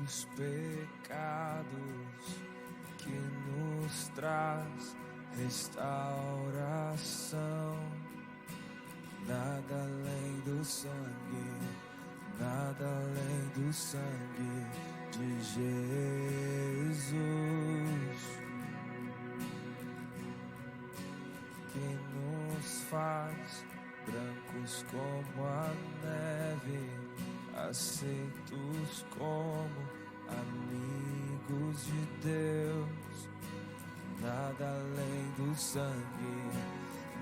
dos pecados, que nos traz restauração. Nada além do sangue, nada além do sangue de Jesus, que nos faz brancos como a neve, aceitos como amigos de Deus. Nada além do sangue,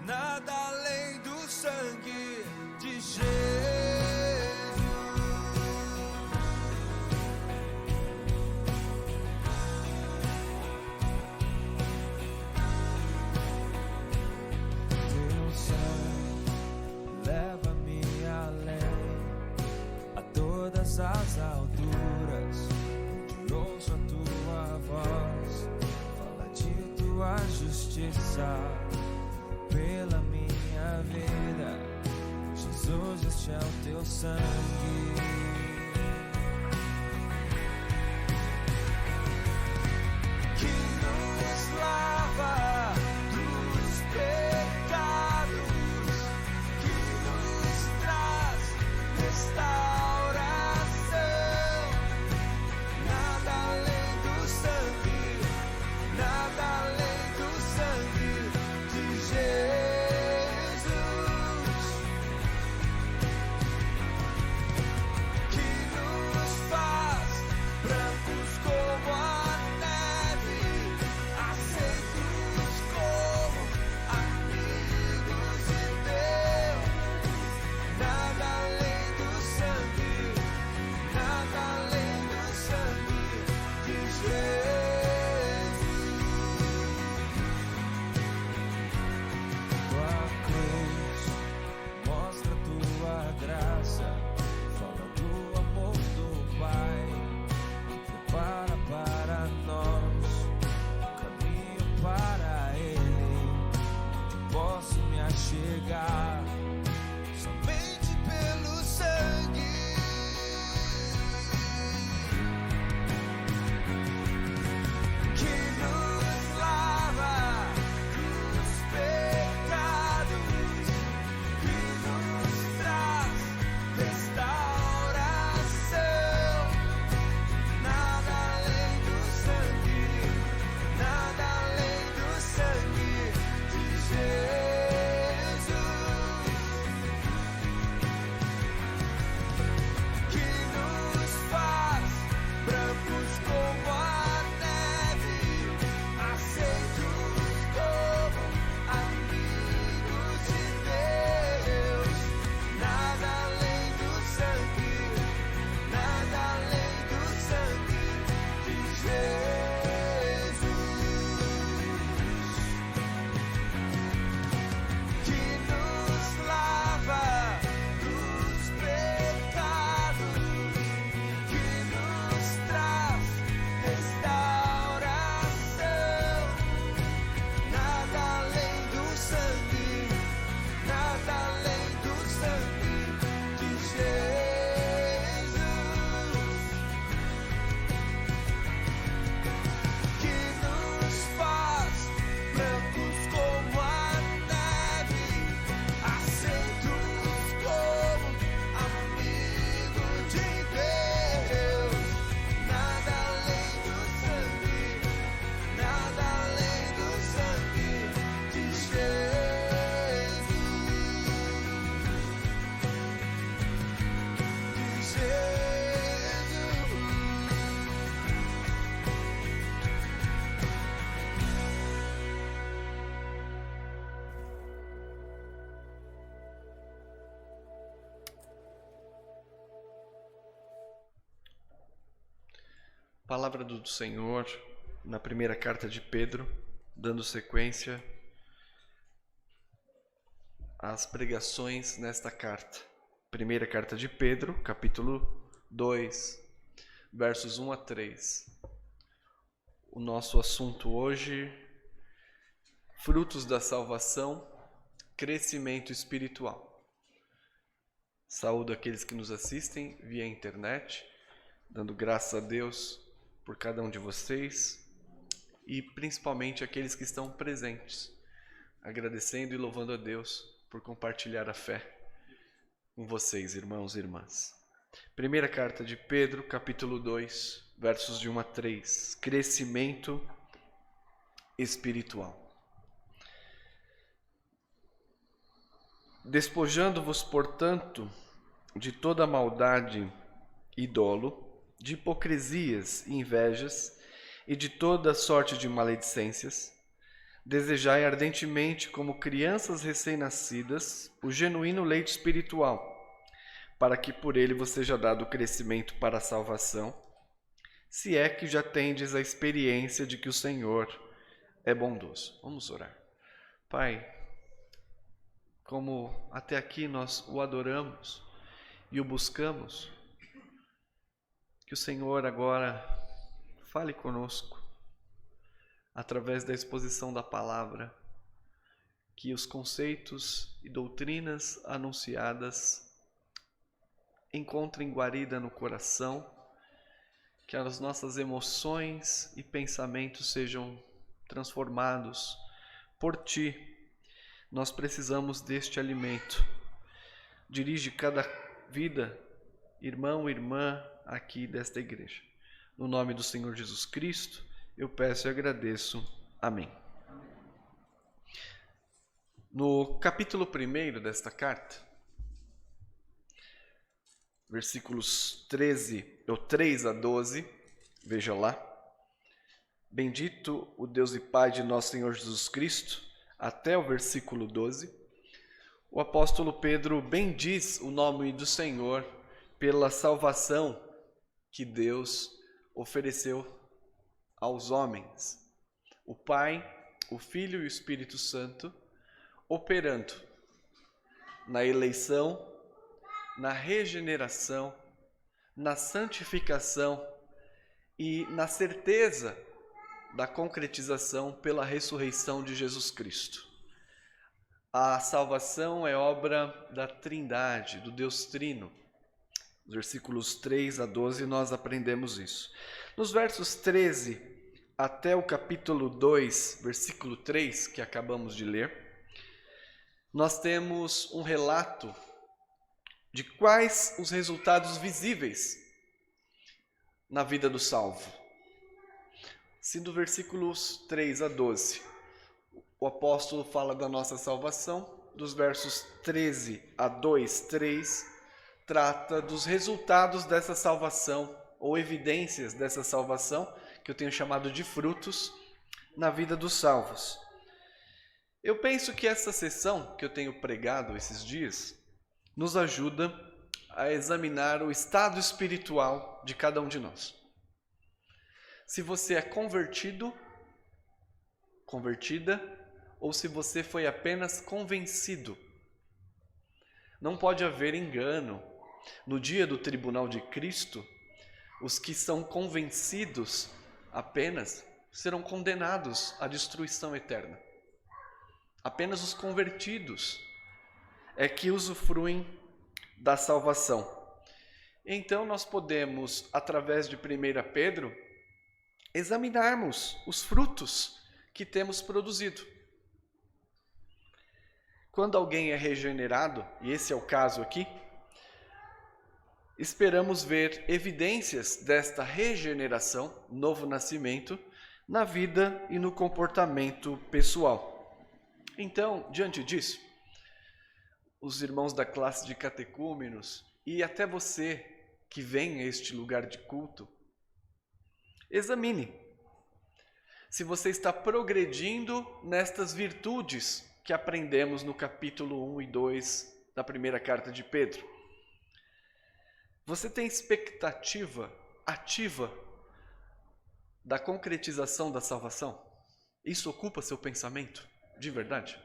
nada além do sangue de Jesus. Teu sangue leva-me além, a todas as alturas, onde ouço a tua voz, fala de tua justiça pela minha vida. Jesus, este é o teu sangue, que nos lava dos pecados, que nos traz restauração. Nada além do sangue, nada além do sangue de Jesus, que nos faz brancos como a neve, aceitos como amigos de Deus. Nada além do sangue, nada além do sangue de Jesus. Tua cruz mostra tua graça, fala do amor do Pai, prepara para nós o caminho para Ele. Posso me achegar somente pelo sangue, que nos lava dos pecados, que nos traz restauração. Nada além do sangue, nada além do sangue de Jesus, que nos faz brancos como a neve, aceitos como amigos de Deus. Nada além do sangue, nada além do sangue de Jesus, que nos lava dos pecados, que nos traz restauração. Nada além do sangue, nada além do sangue de Jesus, que nos faz brancos como a neve, aceitos como amigos de Deus. Nada além do sangue, nada além do sangue de Jesus, de Jesus. Palavra do Senhor na primeira carta de Pedro, dando sequência às pregações nesta carta. Primeira carta de Pedro, capítulo 2, versos 1 a 3. O nosso assunto hoje, frutos da salvação, crescimento espiritual. Saúdo aqueles que nos assistem via internet, dando graças a Deus por cada um de vocês e principalmente aqueles que estão presentes, agradecendo e louvando a Deus por compartilhar a fé com vocês, irmãos e irmãs. Primeira carta de Pedro, capítulo 2, versos de 1 a 3. Crescimento espiritual. Despojando-vos, portanto, de toda maldade e dolo, de hipocrisias e invejas, e de toda sorte de maledicências, desejai ardentemente, como crianças recém-nascidas, o genuíno leite espiritual, para que por ele vos seja dado o crescimento para a salvação, se é que já tendes a experiência de que o Senhor é bondoso. Vamos orar. Pai, como até aqui nós o adoramos e o buscamos, que o Senhor agora fale conosco através da exposição da palavra, que os conceitos e doutrinas anunciadas encontrem guarida no coração, que as nossas emoções e pensamentos sejam transformados por Ti. Nós precisamos deste alimento. Dirige cada vida, irmão e irmã aqui desta igreja. No nome do Senhor Jesus Cristo, eu peço e agradeço. Amém. No capítulo 1 desta carta, versículos 3 a 12, veja lá. Bendito o Deus e Pai de nosso Senhor Jesus Cristo, até o versículo 12, o apóstolo Pedro bendiz o nome do Senhor pela salvação que Deus ofereceu aos homens. O Pai, o Filho e o Espírito Santo operando na eleição, na regeneração, na santificação e na certeza da concretização pela ressurreição de Jesus Cristo. A salvação é obra da Trindade, do Deus Trino. Nos versículos 3 a 12 nós aprendemos isso. Nos versos 13 até o capítulo 2, versículo 3, que acabamos de ler, nós temos um relato de quais os resultados visíveis na vida do salvo. Se do versículos 3 a 12, o apóstolo fala da nossa salvação, dos versos 13 a 2:3, trata dos resultados dessa salvação, ou evidências dessa salvação, que eu tenho chamado de frutos, na vida dos salvos. Eu penso que essa sessão que eu tenho pregado esses dias, nos ajuda a examinar o estado espiritual de cada um de nós. Se você é convertido, convertida, ou se você foi apenas convencido. Não pode haver engano. No dia do tribunal de Cristo, os que são convencidos apenas serão condenados à destruição eterna. Apenas os convertidos é que usufruem da salvação. Então nós podemos, através de 1 Pedro, examinarmos os frutos que temos produzido. Quando alguém é regenerado, e esse é o caso aqui, esperamos ver evidências desta regeneração, novo nascimento, na vida e no comportamento pessoal. Então, diante disso, os irmãos da classe de catecúmenos e até você que vem a este lugar de culto, examine se você está progredindo nestas virtudes que aprendemos no capítulo 1 e 2 da primeira carta de Pedro. Você tem expectativa ativa da concretização da salvação? Isso ocupa seu pensamento de verdade?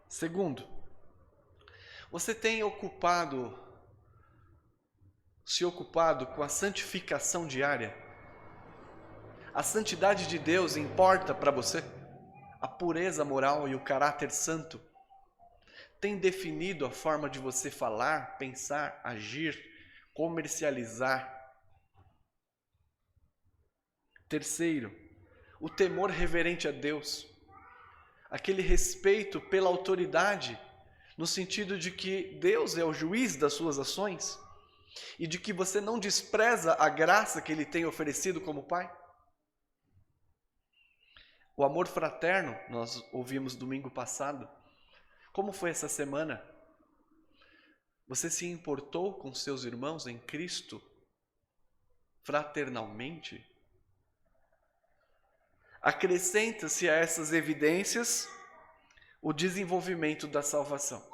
Segundo, você tem se ocupado com a santificação diária? A santidade de Deus importa para você? A pureza moral e o caráter santo tem definido a forma de você falar, pensar, agir, comercializar. Terceiro, o temor reverente a Deus, aquele respeito pela autoridade, no sentido de que Deus é o juiz das suas ações e de que você não despreza a graça que Ele tem oferecido como Pai. O amor fraterno, nós ouvimos domingo passado. Como foi essa semana? Você se importou com seus irmãos em Cristo fraternalmente? Acrescenta-se a essas evidências o desenvolvimento da salvação.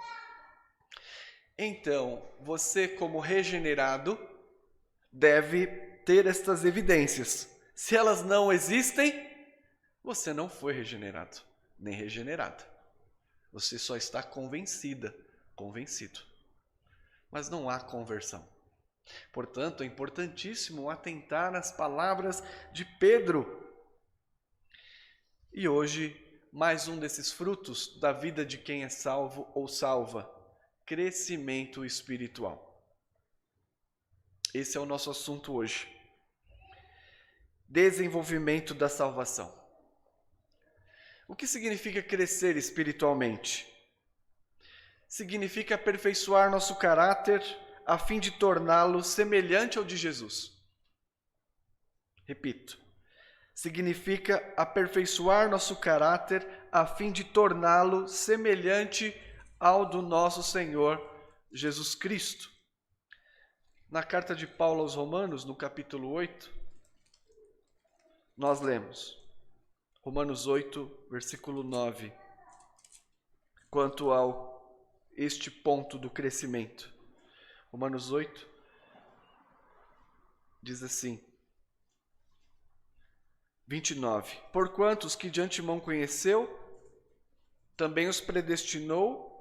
Então, você como regenerado deve ter estas evidências. Se elas não existem, você não foi regenerado, nem regenerada. Você só está convencido. Mas não há conversão. Portanto, é importantíssimo atentar nas palavras de Pedro. E hoje, mais um desses frutos da vida de quem é salvo ou salva: crescimento espiritual. Esse é o nosso assunto hoje. Desenvolvimento da salvação. O que significa crescer espiritualmente? Significa aperfeiçoar nosso caráter a fim de torná-lo semelhante ao de Jesus. Repito. Significa aperfeiçoar nosso caráter a fim de torná-lo semelhante ao do nosso Senhor Jesus Cristo. Na carta de Paulo aos Romanos, no capítulo 8, nós lemos Romanos 8, versículo 9, quanto ao este ponto do crescimento. Romanos 8 diz assim, 29. Porquanto os que de antemão conheceu, também os predestinou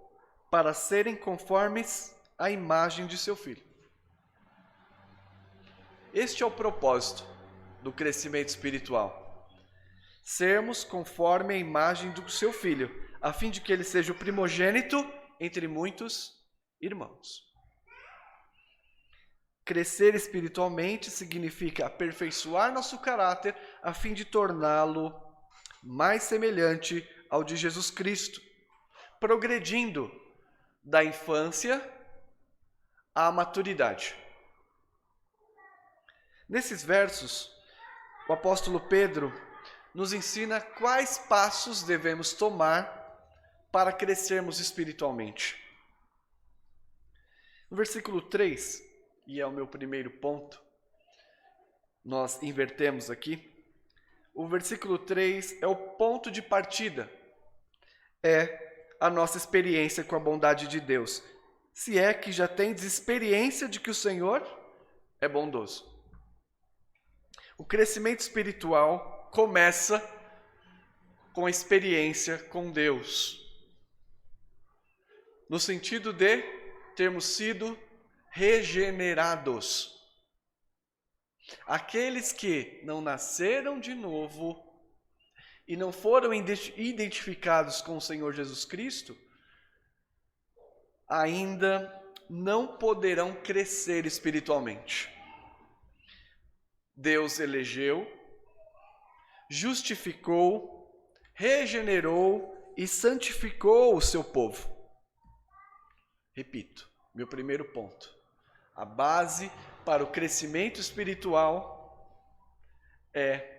para serem conformes à imagem de seu Filho. Este é o propósito do crescimento espiritual. Sermos conforme a imagem do seu Filho, a fim de que ele seja o primogênito entre muitos irmãos. Crescer espiritualmente significa aperfeiçoar nosso caráter a fim de torná-lo mais semelhante ao de Jesus Cristo, progredindo da infância à maturidade. Nesses versos, o apóstolo Pedro nos ensina quais passos devemos tomar para crescermos espiritualmente. No versículo 3, e é o meu primeiro ponto, nós invertemos aqui. O versículo 3 é o ponto de partida, é a nossa experiência com a bondade de Deus. Se é que já tendes experiência de que o Senhor é bondoso. O crescimento espiritual começa com a experiência com Deus, no sentido de termos sido regenerados. Aqueles que não nasceram de novo e não foram identificados com o Senhor Jesus Cristo, ainda não poderão crescer espiritualmente. Deus elegeu, justificou, regenerou e santificou o seu povo. Repito, meu primeiro ponto. A base para o crescimento espiritual é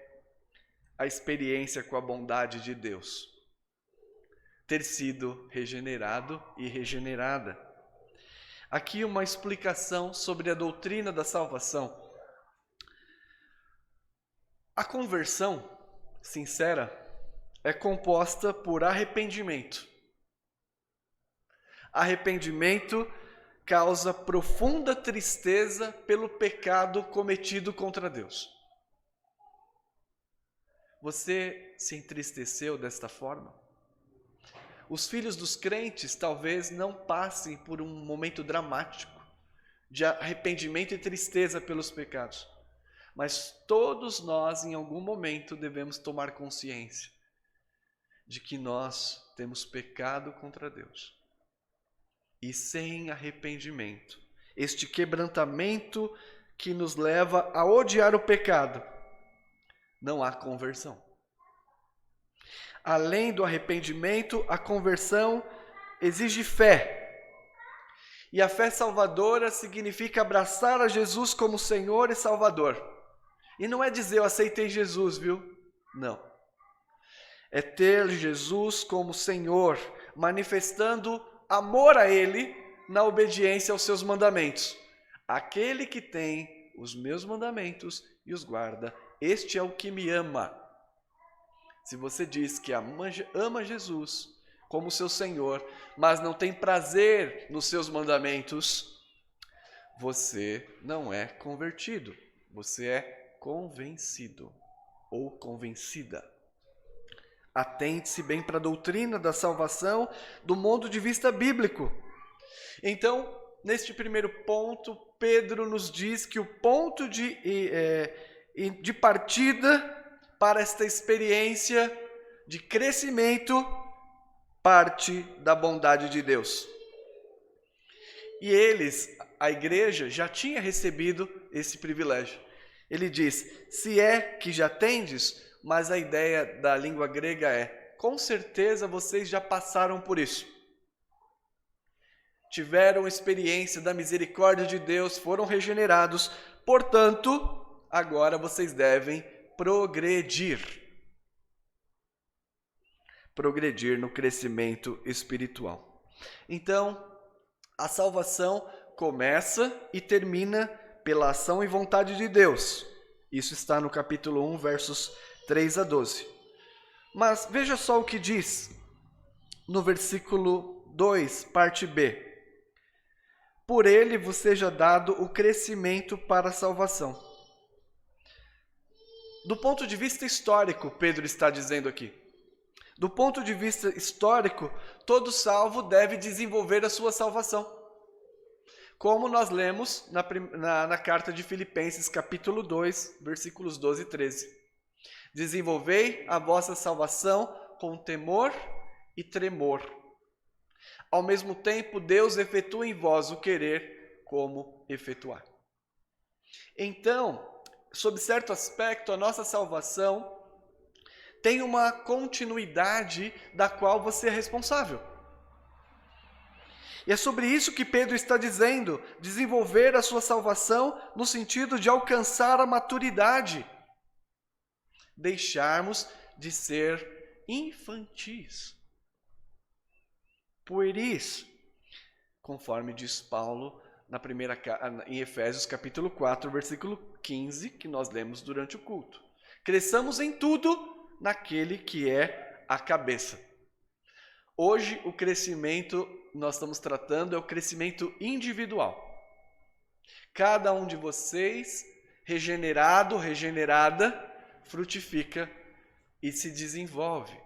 a experiência com a bondade de Deus. Ter sido regenerado e regenerada. Aqui uma explicação sobre a doutrina da salvação. A conversão sincera é composta por arrependimento. Arrependimento causa profunda tristeza pelo pecado cometido contra Deus. Você se entristeceu desta forma? Os filhos dos crentes talvez não passem por um momento dramático de arrependimento e tristeza pelos pecados. Mas todos nós, em algum momento, devemos tomar consciência de que nós temos pecado contra Deus. e sem arrependimento, este quebrantamento que nos leva a odiar o pecado, não há conversão. Além do arrependimento, a conversão exige fé. E a fé salvadora significa abraçar a Jesus como Senhor e Salvador. E não é dizer eu aceitei Jesus, viu? Não. É ter Jesus como Senhor, manifestando amor a Ele na obediência aos seus mandamentos. Aquele que tem os meus mandamentos e os guarda, este é o que me ama. Se você diz que ama Jesus como seu Senhor, mas não tem prazer nos seus mandamentos, você não é convertido, você é convencido ou convencida. Atente-se bem para a doutrina da salvação do ponto de vista bíblico. Então, neste primeiro ponto, Pedro nos diz que o ponto de partida para esta experiência de crescimento parte da bondade de Deus. E a igreja, já tinha recebido esse privilégio. Ele diz, se é que já tendes, mas a ideia da língua grega é, com certeza vocês já passaram por isso. Tiveram experiência da misericórdia de Deus, foram regenerados, portanto, agora vocês devem progredir no crescimento espiritual. Então, a salvação começa e termina pela ação e vontade de Deus. Isso está no capítulo 1, versos 3 a 12. Mas veja só o que diz no versículo 2, parte B. Por ele vos seja dado o crescimento para a salvação. Do ponto de vista histórico, Pedro está dizendo aqui. Do ponto de vista histórico, todo salvo deve desenvolver a sua salvação. Como nós lemos na carta de Filipenses, capítulo 2, versículos 12 e 13. Desenvolvei a vossa salvação com temor e tremor. Ao mesmo tempo, Deus efetua em vós o querer como efetuar. Então, sob certo aspecto, a nossa salvação tem uma continuidade da qual você é responsável. E é sobre isso que Pedro está dizendo, desenvolver a sua salvação no sentido de alcançar a maturidade. Deixarmos de ser infantis, pueris, conforme diz Paulo em Efésios capítulo 4, versículo 15, que nós lemos durante o culto. Cresçamos em tudo naquele que é a cabeça. Hoje o crescimento nós estamos tratando é o crescimento individual. Cada um de vocês, regenerado, regenerada, frutifica e se desenvolve.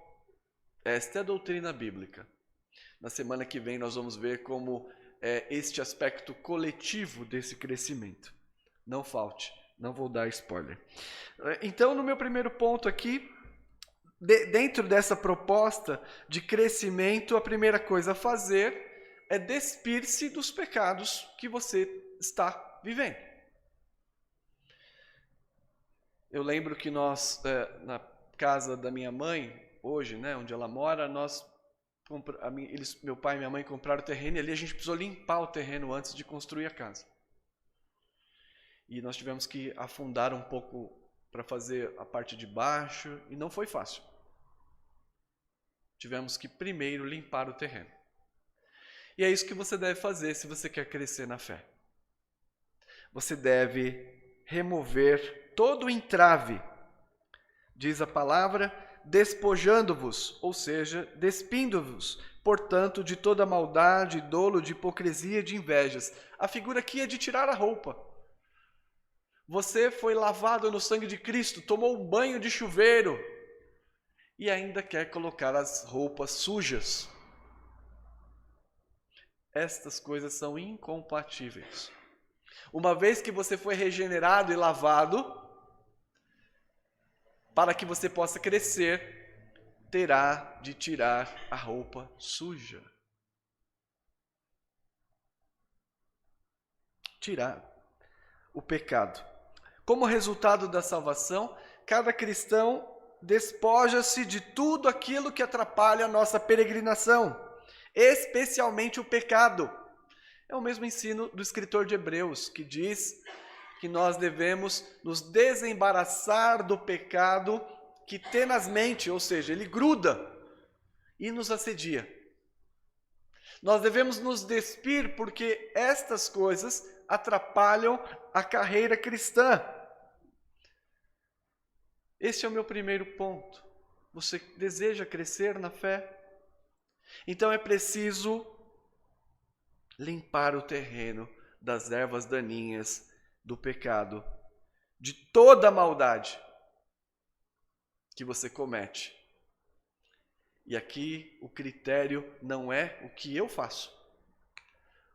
Esta é a doutrina bíblica. Na semana que vem nós vamos ver como é este aspecto coletivo desse crescimento. Não falte, não vou dar spoiler. Então, no meu primeiro ponto aqui, dentro dessa proposta de crescimento, a primeira coisa a fazer é despir-se dos pecados que você está vivendo. Eu lembro que nós, na casa da minha mãe, hoje, onde ela mora, meu pai e minha mãe compraram o terreno e ali a gente precisou limpar o terreno antes de construir a casa. E nós tivemos que afundar um pouco para fazer a parte de baixo e não foi fácil. Tivemos que primeiro limpar o terreno. E é isso que você deve fazer se você quer crescer na fé. Você deve remover todo o entrave, diz a palavra, despojando-vos, ou seja, despindo-vos, portanto, de toda maldade, dolo, de hipocrisia, de invejas. A figura aqui é de tirar a roupa. Você foi lavado no sangue de Cristo, tomou um banho de chuveiro e ainda quer colocar as roupas sujas. Estas coisas são incompatíveis. Uma vez que você foi regenerado e lavado, para que você possa crescer, terá de tirar a roupa suja. tirar o pecado. Como resultado da salvação, cada cristão despoja-se de tudo aquilo que atrapalha a nossa peregrinação, especialmente o pecado. É o mesmo ensino do escritor de Hebreus, que diz que nós devemos nos desembaraçar do pecado que tenazmente, ou seja, ele gruda e nos assedia. Nós devemos nos despir porque estas coisas atrapalham a carreira cristã. Este é o meu primeiro ponto. Você deseja crescer na fé? Então é preciso limpar o terreno das ervas daninhas do pecado, de toda a maldade que você comete. E aqui o critério não é o que eu faço.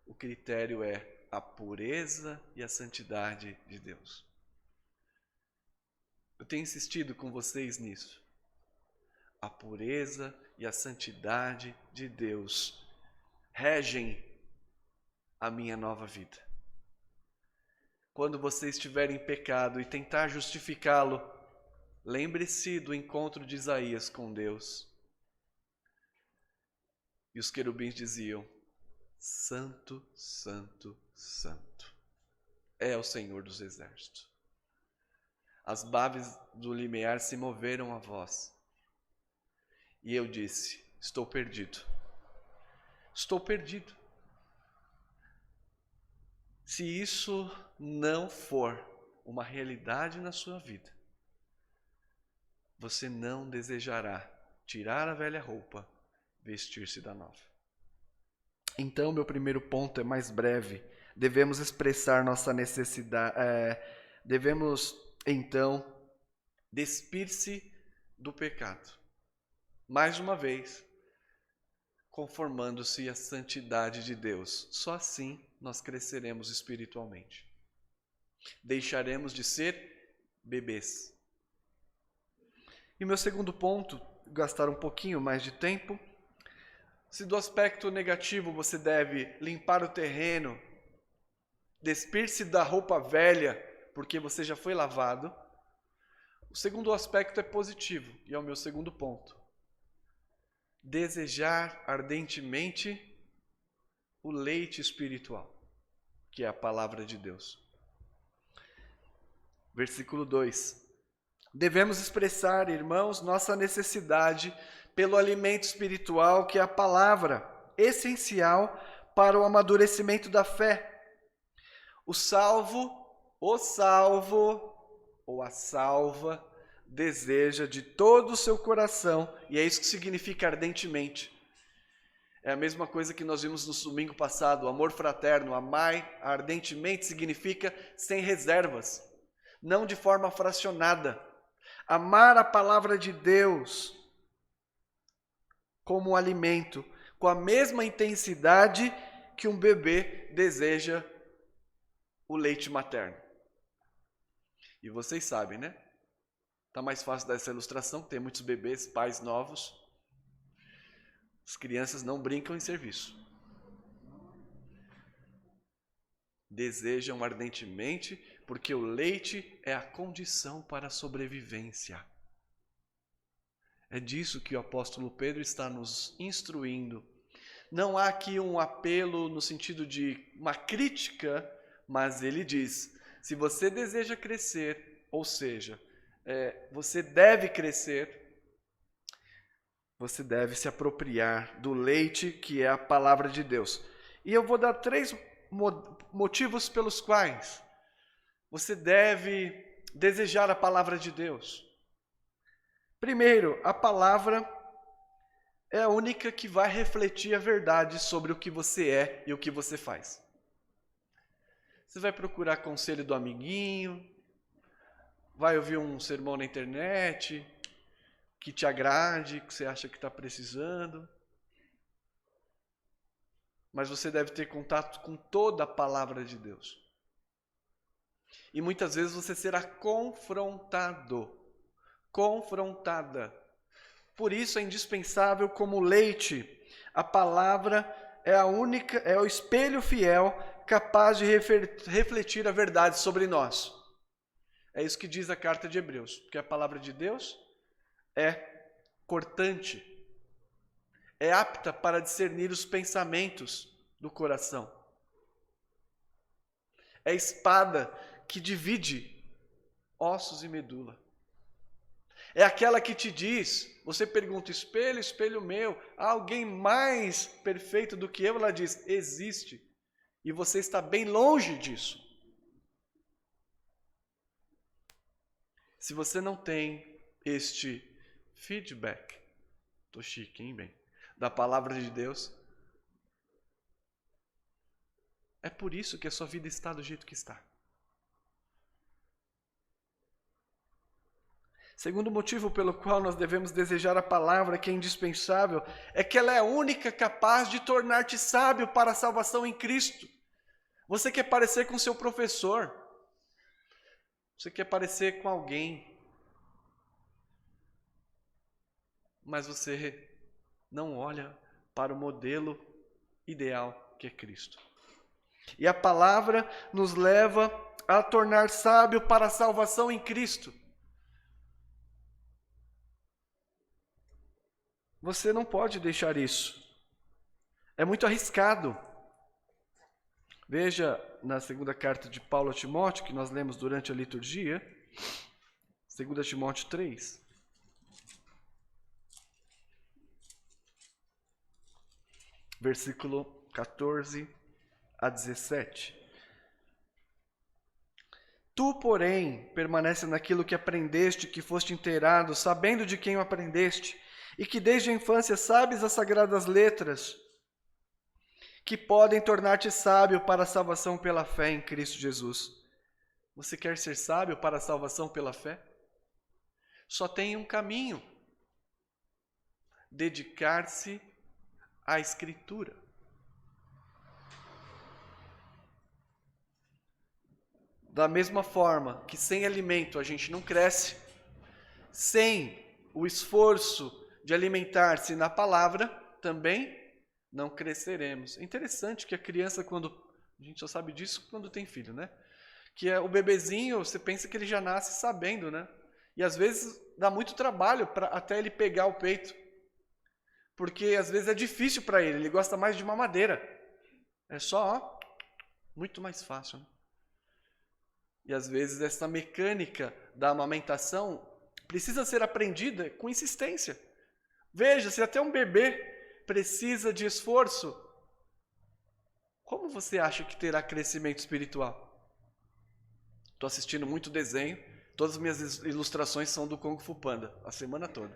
O critério é a pureza e a santidade de Deus. Eu tenho insistido com vocês nisso. A pureza e a santidade de Deus regem a minha nova vida. Quando você estiver em pecado e tentar justificá-lo, lembre-se do encontro de Isaías com Deus. E os querubins diziam: Santo, Santo, Santo é o Senhor dos exércitos. As baves do limiar se moveram a voz. E eu disse: estou perdido. Estou perdido. Se isso não for uma realidade na sua vida, você não desejará tirar a velha roupa, vestir-se da nova. Então, meu primeiro ponto é mais breve. Devemos expressar nossa necessidade. Devemos, então, despir-se do pecado. Mais uma vez, conformando-se à santidade de Deus. Só assim nós cresceremos espiritualmente. Deixaremos de ser bebês. E meu segundo ponto, gastar um pouquinho mais de tempo. Se do aspecto negativo você deve limpar o terreno, despir-se da roupa velha, porque você já foi lavado, o segundo aspecto é positivo, e é o meu segundo ponto. Desejar ardentemente o leite espiritual, que é a palavra de Deus. Versículo 2. Devemos expressar, irmãos, nossa necessidade pelo alimento espiritual, que é a palavra, essencial para o amadurecimento da fé. O salvo ou a salva deseja de todo o seu coração, e é isso que significa ardentemente. É a mesma coisa que nós vimos no domingo passado, o amor fraterno. Amai ardentemente significa sem reservas, não de forma fracionada. Amar a palavra de Deus como alimento, com a mesma intensidade que um bebê deseja o leite materno. E vocês sabem, né? Tá mais fácil dar essa ilustração, tem muitos bebês, pais novos. As crianças não brincam em serviço. Desejam ardentemente, porque o leite é a condição para a sobrevivência. É disso que o apóstolo Pedro está nos instruindo. Não há aqui um apelo no sentido de uma crítica, mas ele diz: se você deseja crescer, ou seja, você deve crescer, você deve se apropriar do leite que é a palavra de Deus. E eu vou dar 3 motivos pelos quais você deve desejar a palavra de Deus. Primeiro, a palavra é a única que vai refletir a verdade sobre o que você é e o que você faz. Você vai procurar conselho do amiguinho, vai ouvir um sermão na internet que te agrade, que você acha que está precisando. Mas você deve ter contato com toda a palavra de Deus. E muitas vezes você será confrontada. Por isso é indispensável, como leite, a palavra é o espelho fiel capaz de refletir a verdade sobre nós. É isso que diz a carta de Hebreus, porque a palavra de Deus é cortante, é apta para discernir os pensamentos do coração. É a espada que divide ossos e medula. É aquela que te diz, você pergunta, espelho, espelho meu, há alguém mais perfeito do que eu? Ela diz, existe. E você está bem longe disso. Se você não tem este feedback, tô chique, hein, bem, da palavra de Deus, é por isso que a sua vida está do jeito que está. Segundo motivo pelo qual nós devemos desejar a palavra, que é indispensável, é que ela é a única capaz de tornar-te sábio para a salvação em Cristo. Você quer parecer com seu professor, você quer parecer com alguém, mas você não olha para o modelo ideal que é Cristo. E a palavra nos leva a tornar sábio para a salvação em Cristo. Você não pode deixar isso. É muito arriscado. Veja na segunda carta de Paulo a Timóteo, que nós lemos durante a liturgia, 2 Timóteo 3. Versículo 14 a 17. Tu, porém, permanece naquilo que aprendeste, que foste inteirado, sabendo de quem o aprendeste, e que desde a infância sabes as sagradas letras, que podem tornar-te sábio para a salvação pela fé em Cristo Jesus. Você quer ser sábio para a salvação pela fé? Só tem um caminho: dedicar-se à Escritura. Da mesma forma que sem alimento a gente não cresce, sem o esforço de alimentar-se na palavra, também não cresceremos. É interessante que a criança, a gente só sabe disso quando tem filho, né? Que é o bebezinho, você pensa que ele já nasce sabendo, né? E às vezes dá muito trabalho até ele pegar o peito. Porque às vezes é difícil para ele gosta mais de mamadeira. É só, muito mais fácil, né? E às vezes essa mecânica da amamentação precisa ser aprendida com insistência. Veja, se até um bebê precisa de esforço, como você acha que terá crescimento espiritual? Estou assistindo muito desenho, todas as minhas ilustrações são do Kung Fu Panda, a semana toda.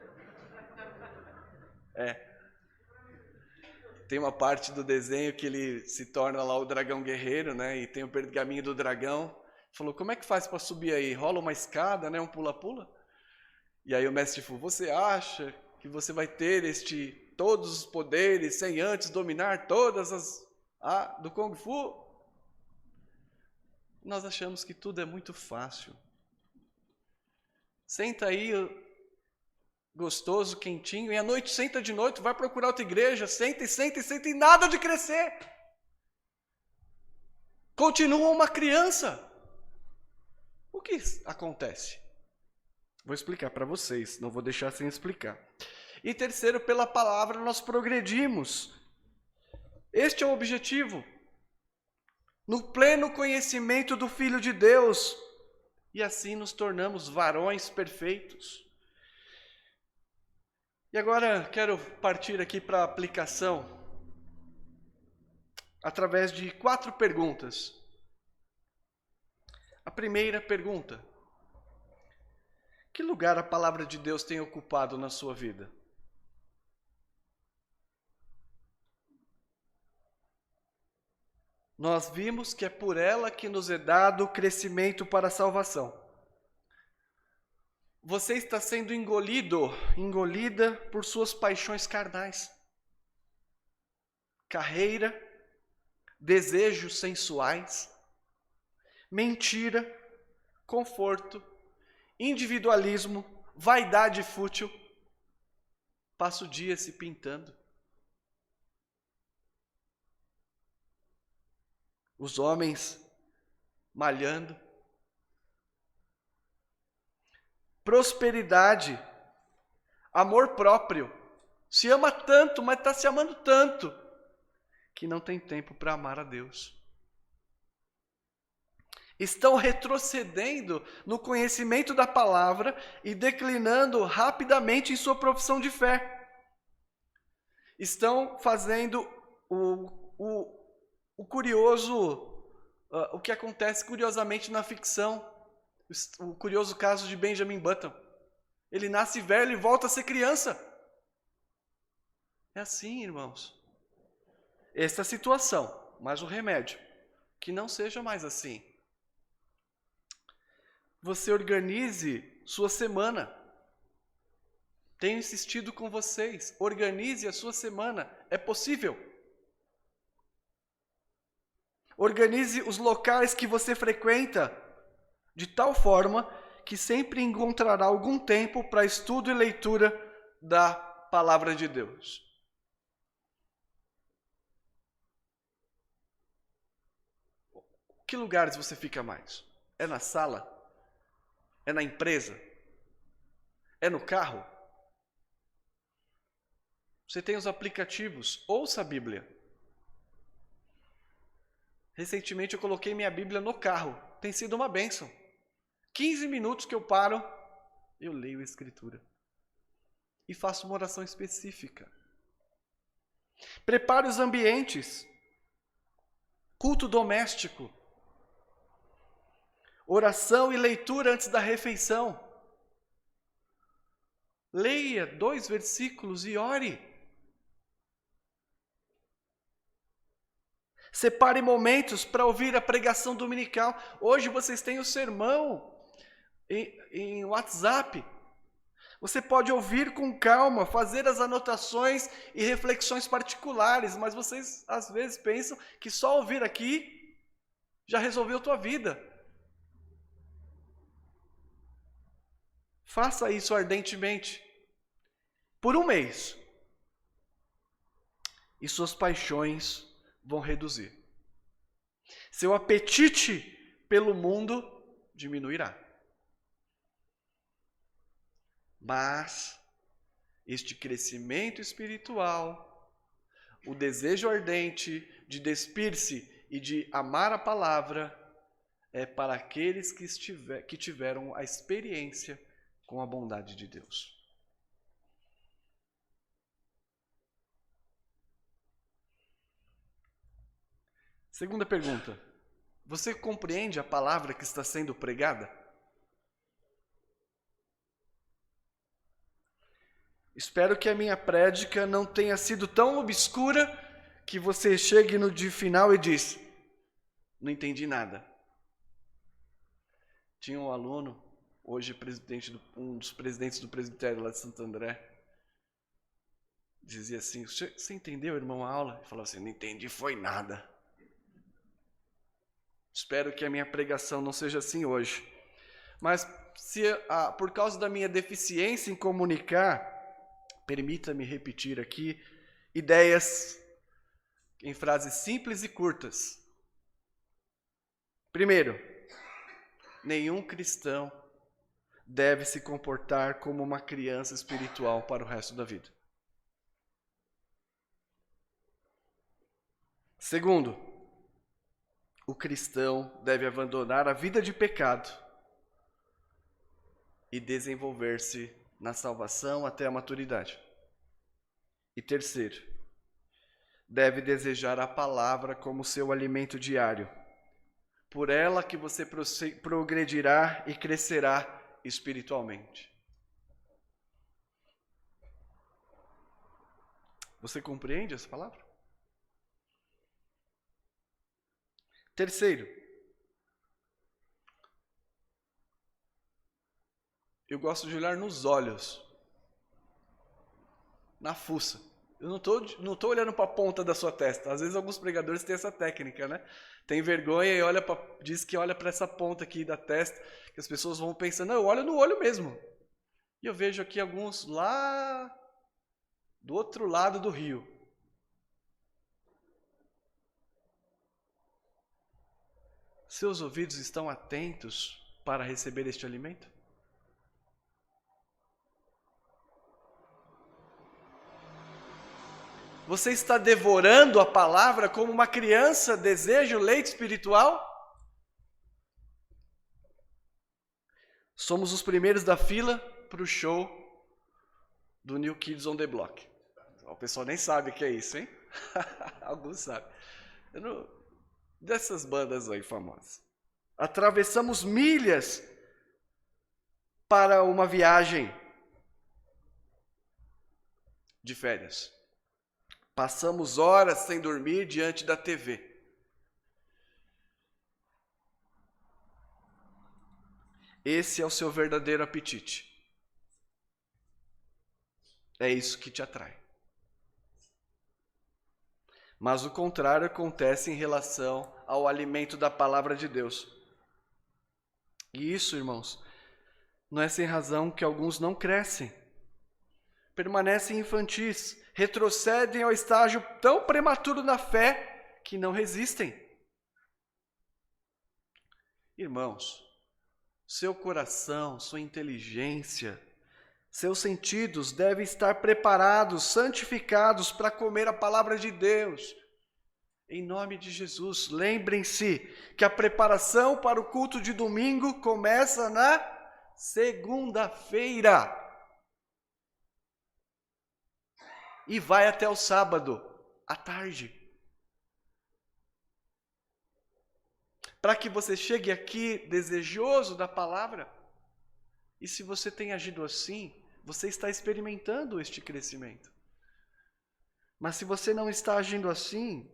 Tem uma parte do desenho que ele se torna lá o dragão guerreiro, né? E tem o pergaminho do dragão. Falou, como é que faz para subir aí? Rola uma escada, né? Um pula-pula? E aí o mestre Fu, você acha que você vai ter todos os poderes sem antes dominar todas as do Kung Fu? Nós achamos que tudo é muito fácil. Senta aí, gostoso, quentinho, e à noite senta de noite, vai procurar outra igreja, senta e nada de crescer. Continua uma criança. O que acontece? Vou explicar para vocês, não vou deixar sem explicar. E terceiro, pela palavra nós progredimos. Este é o objetivo. No pleno conhecimento do Filho de Deus. E assim nos tornamos varões perfeitos. E agora quero partir aqui para a aplicação. Através de 4 perguntas. A primeira pergunta: que lugar a palavra de Deus tem ocupado na sua vida? Nós vimos que é por ela que nos é dado o crescimento para a salvação. Você está sendo engolida por suas paixões carnais. Carreira, desejos sensuais, mentira, conforto, individualismo, vaidade fútil. Passa o dia se pintando. os homens malhando. Prosperidade, amor próprio. Se ama tanto, mas está se amando tanto, que não tem tempo para amar a Deus. Estão retrocedendo no conhecimento da palavra e declinando rapidamente em sua profissão de fé. Estão fazendo o curioso, o que acontece curiosamente na ficção, o curioso caso de Benjamin Button. Ele nasce velho e volta a ser criança. É assim, irmãos. Essa é a situação, mas o remédio, que não seja mais assim. Você organize sua semana. Tenho insistido com vocês, organize a sua semana, é possível. Organize os locais que você frequenta, de tal forma que sempre encontrará algum tempo para estudo e leitura da palavra de Deus. Que lugares você fica mais? É na sala? É na empresa? É no carro? Você tem os aplicativos, ouça a Bíblia. Recentemente eu coloquei minha Bíblia no carro, tem sido uma bênção. 15 minutos que eu paro, eu leio a Escritura. E faço uma oração específica. Prepare os ambientes. Culto doméstico. Oração e leitura antes da refeição. Leia 2 versículos e ore. Separe momentos para ouvir a pregação dominical. Hoje vocês têm o sermão em WhatsApp. Você pode ouvir com calma, fazer as anotações e reflexões particulares, mas vocês às vezes pensam que só ouvir aqui já resolveu a tua vida. Faça isso ardentemente. Por um mês. E suas paixões vão reduzir. Seu apetite pelo mundo diminuirá. Mas este crescimento espiritual, o desejo ardente de despir-se e de amar a palavra, é para aqueles que tiveram a experiência com a bondade de Deus. Segunda pergunta. Você compreende a palavra que está sendo pregada? Espero que a minha prédica não tenha sido tão obscura que você chegue no dia final e diz: não entendi nada. Tinha um aluno, hoje um dos presidentes do presbitério lá de Santo André, dizia assim: você entendeu, irmão, a aula? Ele falou assim: não entendi, foi nada. Espero que a minha pregação não seja assim hoje. Mas por causa da minha deficiência em comunicar, permita-me repetir aqui ideias em frases simples e curtas. Primeiro, nenhum cristão deve se comportar como uma criança espiritual para o resto da vida. Segundo, o cristão deve abandonar a vida de pecado e desenvolver-se na salvação até a maturidade. E terceiro, deve desejar a palavra como seu alimento diário. Por ela que você progredirá e crescerá espiritualmente. Você compreende essa palavra? Terceiro, eu gosto de olhar nos olhos, na fuça. Eu não tô olhando para a ponta da sua testa. Às vezes alguns pregadores têm essa técnica, né? Tem vergonha e diz que olha para essa ponta aqui da testa, que as pessoas vão pensando, não, eu olho no olho mesmo. E eu vejo aqui alguns lá do outro lado do rio. Seus ouvidos estão atentos para receber este alimento? Você está devorando a palavra como uma criança deseja o leite espiritual? Somos os primeiros da fila para o show do New Kids on the Block. O pessoal nem sabe o que é isso, hein? Alguns sabem. Dessas bandas aí famosas. Atravessamos milhas para uma viagem de férias. Passamos horas sem dormir diante da TV. Esse é o seu verdadeiro apetite. É isso que te atrai. Mas o contrário acontece em relação ao alimento da palavra de Deus. E isso, irmãos, não é sem razão que alguns não crescem. Permanecem infantis, retrocedem ao estágio tão prematuro da fé que não resistem. Irmãos, seu coração, sua inteligência, seus sentidos devem estar preparados, santificados para comer a palavra de Deus. Em nome de Jesus, lembrem-se que a preparação para o culto de domingo começa na segunda-feira e vai até o sábado, à tarde. Para que você chegue aqui desejoso da palavra. E se você tem agido assim, você está experimentando este crescimento. Mas se você não está agindo assim,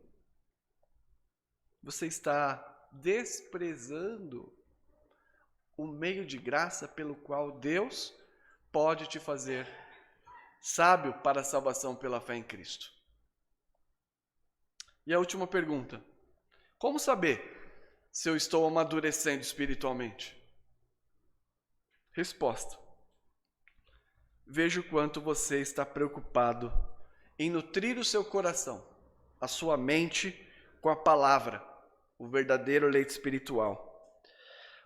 você está desprezando o meio de graça pelo qual Deus pode te fazer sábio para a salvação pela fé em Cristo. E a última pergunta: como saber se eu estou amadurecendo espiritualmente? Resposta: veja o quanto você está preocupado em nutrir o seu coração, a sua mente com a palavra, o verdadeiro leite espiritual,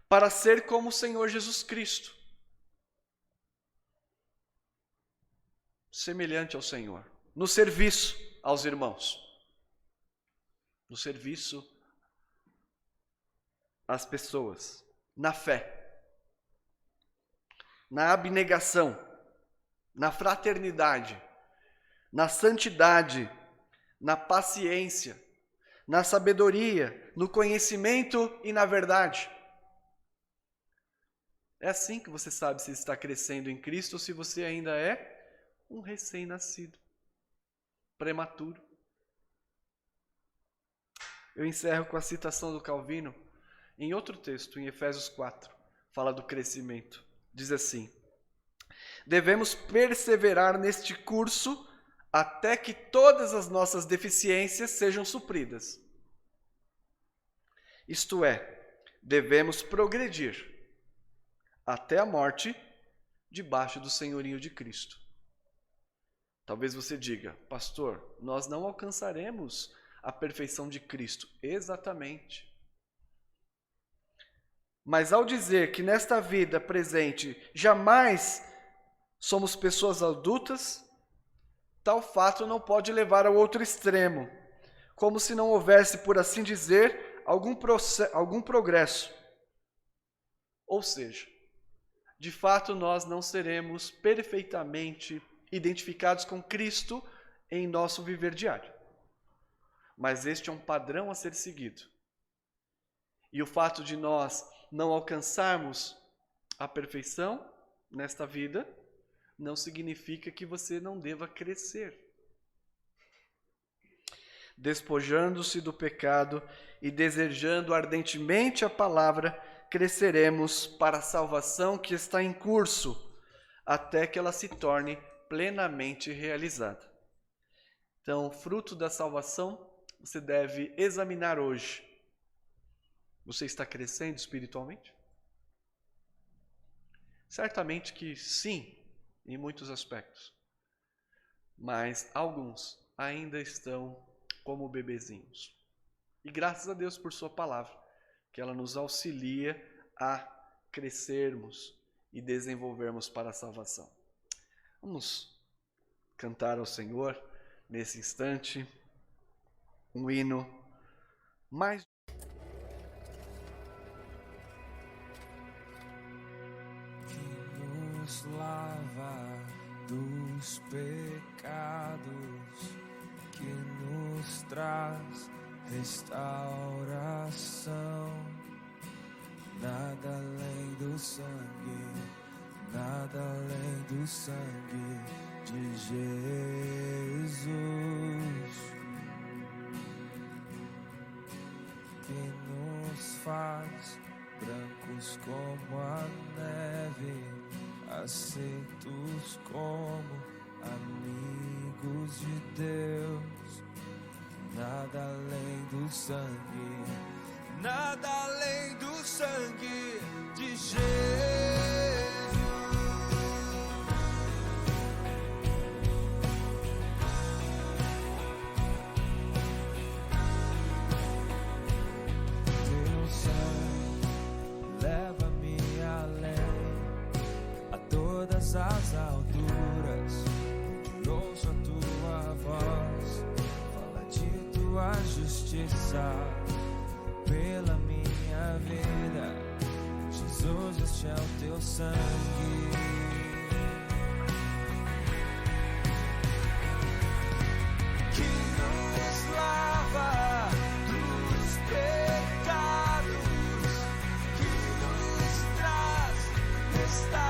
para ser como o Senhor Jesus Cristo, semelhante ao Senhor, no serviço aos irmãos, no serviço às pessoas, na fé, na abnegação, na fraternidade, na santidade, na paciência, na sabedoria, no conhecimento e na verdade. É assim que você sabe se está crescendo em Cristo ou se você ainda é um recém-nascido, prematuro. Eu encerro com a citação do Calvino em outro texto, em Efésios 4, fala do crescimento. Diz assim: devemos perseverar neste curso até que todas as nossas deficiências sejam supridas. Isto é, devemos progredir até a morte debaixo do senhorio de Cristo. Talvez você diga: pastor, nós não alcançaremos a perfeição de Cristo. Exatamente. Mas ao dizer que nesta vida presente jamais somos pessoas adultas, tal fato não pode levar ao outro extremo, como se não houvesse, por assim dizer, algum progresso. Ou seja, de fato nós não seremos perfeitamente identificados com Cristo em nosso viver diário. Mas este é um padrão a ser seguido. E o fato de nós não alcançarmos a perfeição nesta vida não significa que você não deva crescer. Despojando-se do pecado e desejando ardentemente a palavra, cresceremos para a salvação que está em curso, até que ela se torne plenamente realizada. Então, o fruto da salvação você deve examinar hoje. Você está crescendo espiritualmente? Certamente que sim, em muitos aspectos. Mas alguns ainda estão como bebezinhos. E graças a Deus por sua palavra, que ela nos auxilia a crescermos e desenvolvermos para a salvação. Vamos cantar ao Senhor nesse instante um hino mais. Que nos lava dos pecados, que nos traz restauração. Nada além do sangue, nada além do sangue de Jesus, que nos faz brancos como a neve, aceitos como amigos de Deus. Nada além do sangue, nada além do sangue de Jesus. Teu sangue leva-me além, a todas as alturas, onde ouço a tua voz, fala de tua justiça pela minha vida. Jesus, este é o teu sangue que nos lava dos pecados, que nos traz restauração.